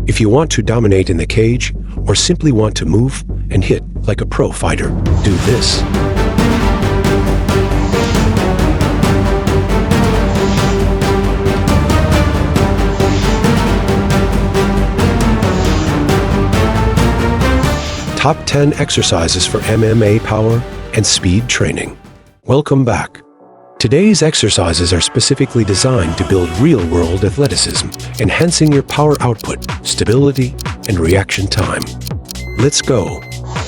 If you want to dominate in the cage, or simply want to move and hit like a pro fighter, do this. Top 10 exercises for MMA power and speed training. Welcome back. Today's exercises are specifically designed to build real-world athleticism, enhancing your power output, stability, and reaction time. Let's go.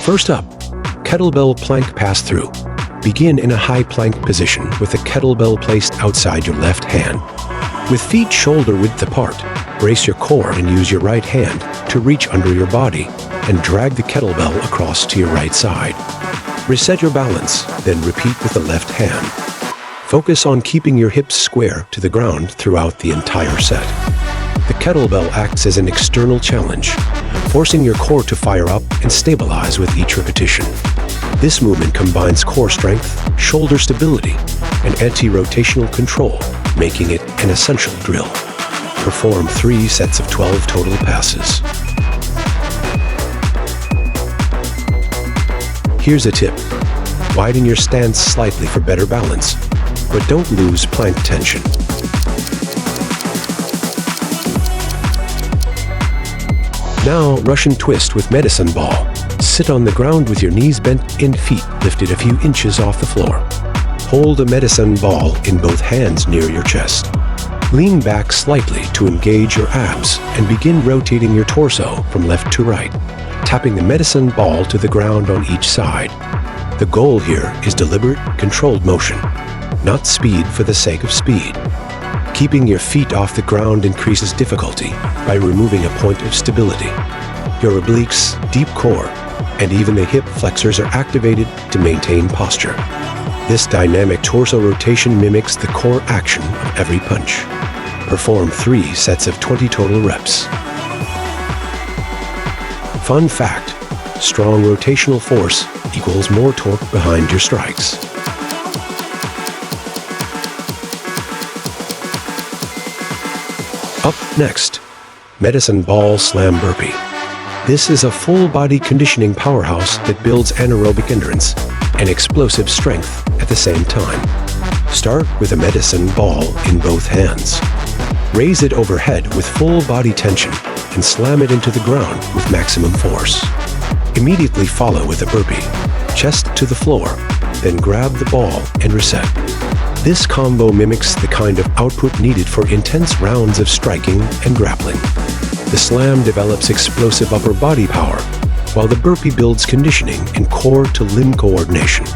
First up, kettlebell plank pass-through. Begin in a high plank position with the kettlebell placed outside your left hand. With feet shoulder width apart, brace your core and use your right hand to reach under your body and drag the kettlebell across to your right side. Reset your balance, then repeat with the left hand. Focus on keeping your hips square to the ground throughout the entire set. The kettlebell acts as an external challenge, forcing your core to fire up and stabilize with each repetition. This movement combines core strength, shoulder stability, and anti-rotational control, making it an essential drill. Perform 3 sets of 12 total passes. Here's a tip. Widen your stance slightly for better balance, but don't lose plank tension. Now, Russian twist with medicine ball. Sit on the ground with your knees bent and feet lifted a few inches off the floor. Hold a medicine ball in both hands near your chest. Lean back slightly to engage your abs and begin rotating your torso from left to right, tapping the medicine ball to the ground on each side. The goal here is deliberate, controlled motion, not speed for the sake of speed. Keeping your feet off the ground increases difficulty by removing a point of stability. Your obliques, deep core, and even the hip flexors are activated to maintain posture. This dynamic torso rotation mimics the core action of every punch. Perform 3 sets of 20 total reps. Fun fact: strong rotational force equals more torque behind your strikes. Up next, medicine ball slam burpee. This is a full-body conditioning powerhouse that builds anaerobic endurance and explosive strength at the same time. Start with a medicine ball in both hands. Raise it overhead with full body tension and slam it into the ground with maximum force. Immediately follow with a burpee, chest to the floor, then grab the ball and reset. This combo mimics the kind of output needed for intense rounds of striking and grappling. The slam develops explosive upper body power, while the burpee builds conditioning and core to limb coordination.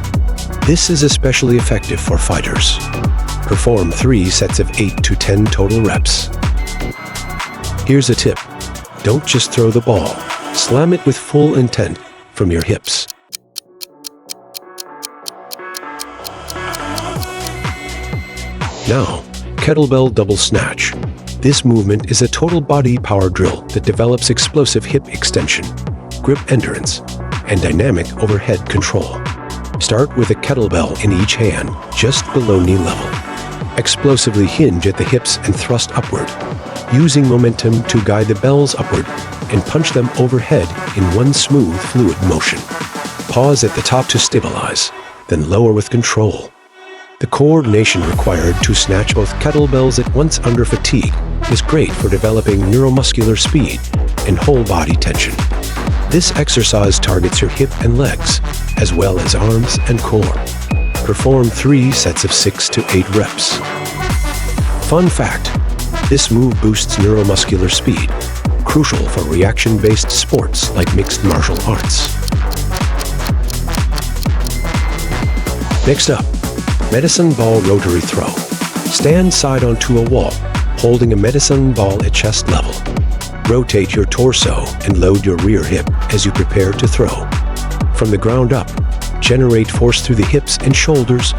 This is especially effective for fighters. Perform 3 sets of 8 to 10 total reps. Here's a tip. Don't just throw the ball. Slam it with full intent from your hips. Now, kettlebell double snatch. This movement is a total body power drill that develops explosive hip extension, grip endurance, and dynamic overhead control. Start with a kettlebell in each hand, just below knee level. Explosively hinge at the hips and thrust upward, using momentum to guide the bells upward and punch them overhead in one smooth, fluid motion. Pause at the top to stabilize, then lower with control. The coordination required to snatch both kettlebells at once under fatigue is great for developing neuromuscular speed and whole body tension. This exercise targets your hip and legs, as well as arms and core. Perform 3 sets of 6 to 8 reps. Fun fact: this move boosts neuromuscular speed, crucial for reaction-based sports like mixed martial arts. Next up, medicine ball rotary throw. Stand side onto a wall, holding a medicine ball at chest level. Rotate your torso and load your rear hip as you prepare to throw. From the ground up, generate force through the hips and shoulders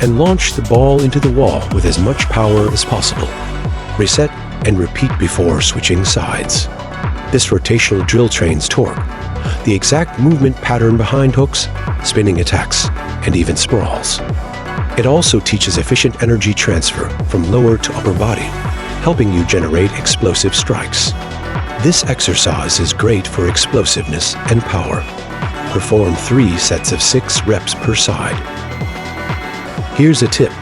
and launch the ball into the wall with as much power as possible. Reset and repeat before switching sides. This rotational drill trains torque, the exact movement pattern behind hooks, spinning attacks, and even sprawls. It also teaches efficient energy transfer from lower to upper body, helping you generate explosive strikes. This exercise is great for explosiveness and power. Perform 3 sets of 6 reps per side. Here's a tip.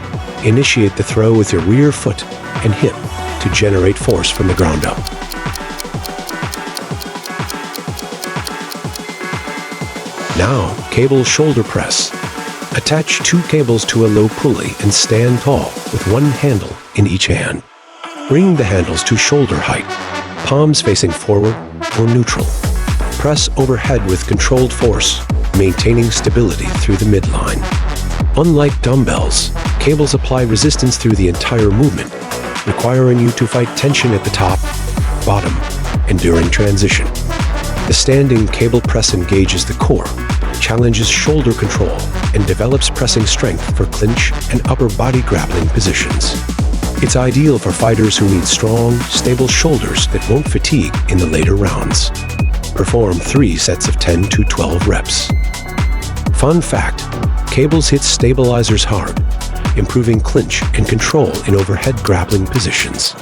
Initiate the throw with your rear foot and hip to generate force from the ground up. Now, cable shoulder press. Attach 2 cables to a low pulley and stand tall with 1 handle in each hand. Bring the handles to shoulder height, palms facing forward or neutral. Press overhead with controlled force, maintaining stability through the midline. Unlike dumbbells, cables apply resistance through the entire movement, requiring you to fight tension at the top, bottom, and during transition. The standing cable press engages the core, challenges shoulder control, and develops pressing strength for clinch and upper body grappling positions. It's ideal for fighters who need strong, stable shoulders that won't fatigue in the later rounds. Perform 3 sets of 10 to 12 reps. Fun fact, cables hit stabilizers hard, improving clinch and control in overhead grappling positions.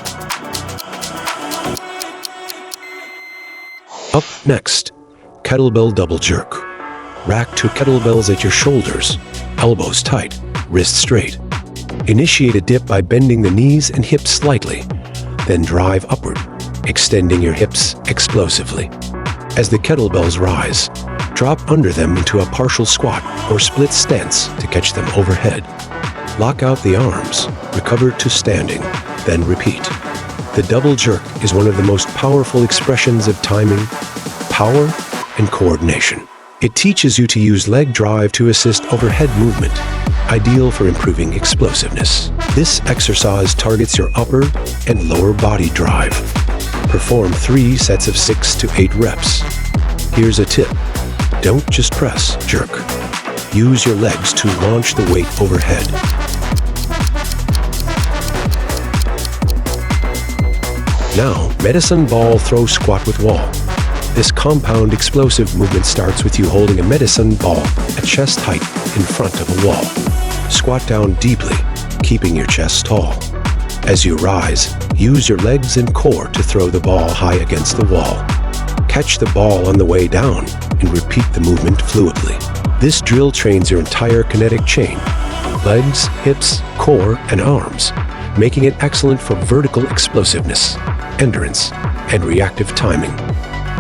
Up next, kettlebell double jerk. Rack 2 kettlebells at your shoulders, elbows tight, wrists straight. Initiate a dip by bending the knees and hips slightly, then drive upward, extending your hips explosively. As the kettlebells rise, drop under them into a partial squat or split stance to catch them overhead. Lock out the arms, recover to standing, then repeat. The double jerk is one of the most powerful expressions of timing, power, and coordination. It teaches you to use leg drive to assist overhead movement, ideal for improving explosiveness. This exercise targets your upper and lower body drive. Perform 3 sets of 6 to 8 reps. Here's a tip. Don't just press, jerk. Use your legs to launch the weight overhead. Now, medicine ball throw squat with wall. This compound explosive movement starts with you holding a medicine ball at chest height in front of a wall. Squat down deeply, keeping your chest tall. As you rise, use your legs and core to throw the ball high against the wall. Catch the ball on the way down and repeat the movement fluidly. This drill trains your entire kinetic chain, legs, hips, core, and arms, making it excellent for vertical explosiveness, endurance, and reactive timing.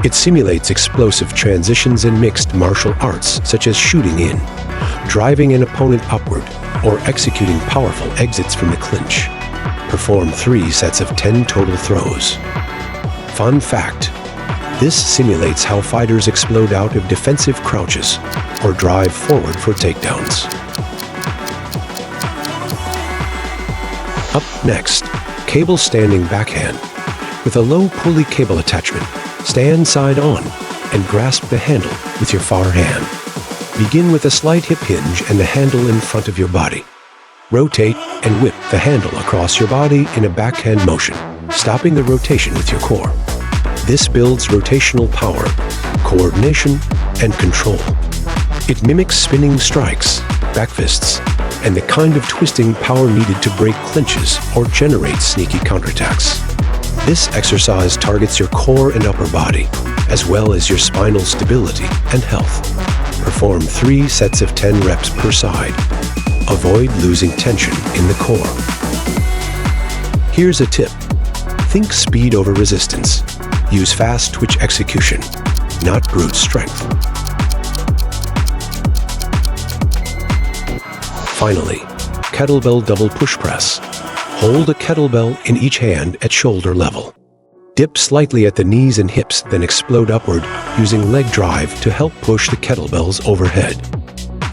It simulates explosive transitions in mixed martial arts such as shooting in, driving an opponent upward, or executing powerful exits from the clinch. Perform 3 sets of 10 total throws. Fun fact, this simulates how fighters explode out of defensive crouches or drive forward for takedowns. Up next, cable standing backhand. With a low pulley cable attachment, stand side on and grasp the handle with your far hand. Begin with a slight hip hinge and the handle in front of your body. Rotate and whip the handle across your body in a backhand motion, stopping the rotation with your core. This builds rotational power, coordination, and control. It mimics spinning strikes, back fists, and the kind of twisting power needed to break clinches or generate sneaky counterattacks. This exercise targets your core and upper body, as well as your spinal stability and health. Perform 3 sets of 10 reps per side. Avoid losing tension in the core. Here's a tip. Think speed over resistance. Use fast twitch execution, not brute strength. Finally, kettlebell double push press. Hold a kettlebell in each hand at shoulder level. Dip slightly at the knees and hips, then explode upward using leg drive to help push the kettlebells overhead.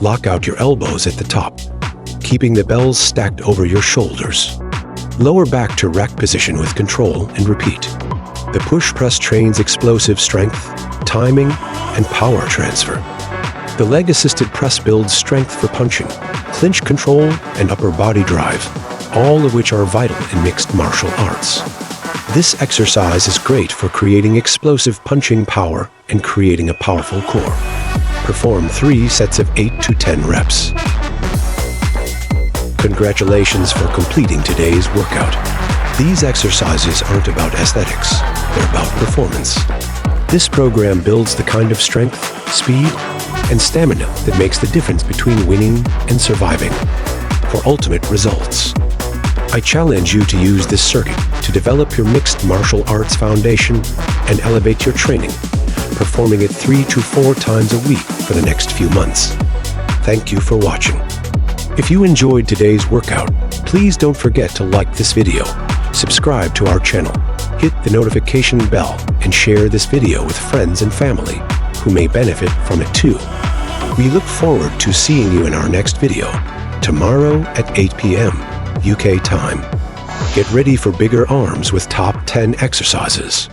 Lock out your elbows at the top, keeping the bells stacked over your shoulders. Lower back to rack position with control and repeat. The push press trains explosive strength, timing, and power transfer. The leg-assisted press builds strength for punching, clinch control, and upper body drive, all of which are vital in mixed martial arts. This exercise is great for creating explosive punching power and creating a powerful core. Perform 3 sets of 8 to 10 reps. Congratulations for completing today's workout. These exercises aren't about aesthetics, they're about performance. This program builds the kind of strength, speed, and stamina that makes the difference between winning and surviving. For ultimate results, I challenge you to use this circuit to develop your mixed martial arts foundation and elevate your training, performing it 3 to 4 times a week for the next few months. Thank you for watching. If you enjoyed today's workout, please don't forget to like this video, subscribe to our channel, hit the notification bell, and share this video with friends and family who may benefit from it too. We look forward to seeing you in our next video, tomorrow at 8 p.m. UK time. Get ready for bigger arms with top 10 exercises.